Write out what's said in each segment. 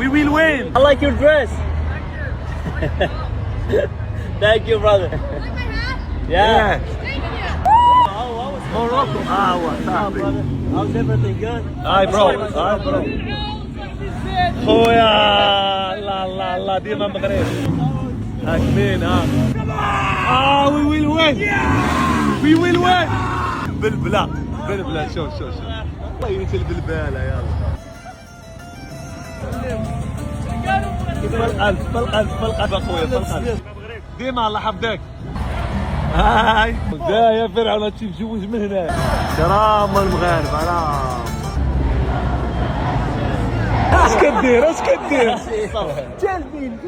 We will win. I like your dress. Thank you, brother. Yeah. Morocco. What's up, brother? How's everything good? Hi bro. Hi bro. خويا لا ديما مغرب. هاكمين we will win. We will win. بلبلة شوف الله ينسى البلبالة يلا. بالقلب اخويا بالقلب. ديما الله يحفظك. هاي يا فرعون تجيب جوج من هنا. كرام المغاربة راه. اش كدير جالبين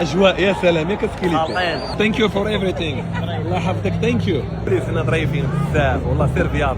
اجواء يا سلام يا كتكليك. ثانك يو فور ايفريثينغ. الله يحفظك. ثانك يو. انا ظريفين بزاف والله سير بياض.